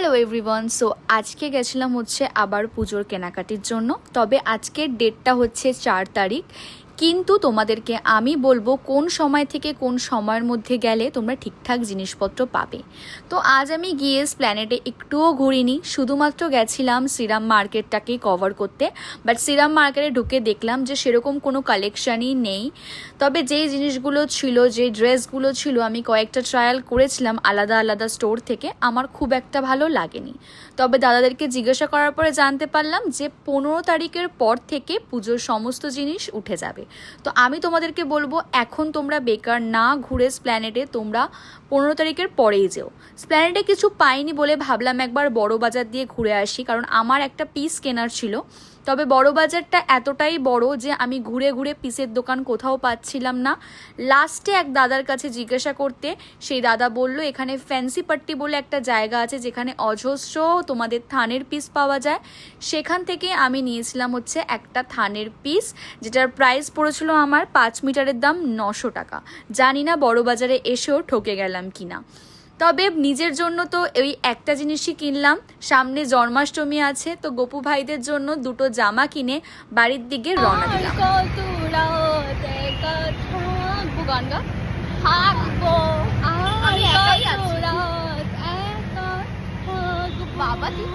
Hello everyone. So আজকে গেছিলাম হচ্ছে আবার পুজোর কেনাকাটির জন্য। তবে আজকের ডেটটা হচ্ছে 4 তারিখ, কিন্তু তোমাদেরকে আমি বলবো কোন সময় থেকে কোন সময়ের মধ্যে গেলে তোমরা ঠিকঠাক জিনিসপত্র পাবে। তো আজ আমি গিয়ে প্ল্যানেটে একটুও ঘুরিনি, শুধুমাত্র গেছিলাম শ্রীরাম মার্কেটটাকেই কভার করতে। বাট শ্রীরাম মার্কেটে ঢুকে দেখলাম যে সেরকম কোনো কালেকশানই নেই। তবে যেই জিনিসগুলো ছিল, যে ড্রেসগুলো ছিল, আমি কয়েকটা ট্রায়াল করেছিলাম আলাদা আলাদা স্টোর থেকে, আমার খুব একটা ভালো লাগেনি। তবে দাদাদেরকে জিজ্ঞাসা করার পরে জানতে পারলাম যে 15 তারিখের পর থেকে পুজোর সমস্ত জিনিস উঠে যাবে। তো আমি তোমাদেরকে বলবো এখন তোমরা বেকার না ঘুরে স্প্ল্যানেটে তোমরা 15 তারিখের পরেই যেও। স্প্ল্যানেটে কিছু পাইনি বলে ভাবলাম একবার বড় বাজার দিয়ে ঘুরে আসি, কারণ আমার একটা পিস কেনার ছিল। তবে বড় বাজারটা এতটাই বড় যে আমি ঘুরে ঘুরে পিসের দোকান কোথাও পাচ্ছিলাম না। লাস্টে এক দাদার কাছে জিজ্ঞাসা করতে, সেই দাদা বলল এখানে ফ্যান্সি পাট্টি বলে একটা জায়গা আছে যেখানে অজস্র তোমাদের থানের পিস পাওয়া যায়। সেখান থেকে আমি নিয়েছিলাম হচ্ছে একটা থানের পিস, যেটার প্রাইস পড়েছিল আমার 5 মিটারের দাম 900 টাকা। জানি না বড় বাজারে এসেও ঠকে গেলাম কিনা। তবে নিজের জন্য তো ওই একটা জিনিসই কিনলাম, সামনে জন্মাষ্টমী আছে, তো গপু ভাইদের জন্য দুটো জামা কিনে বাড়ির দিকে রওনা দিলাম। বাবা তুই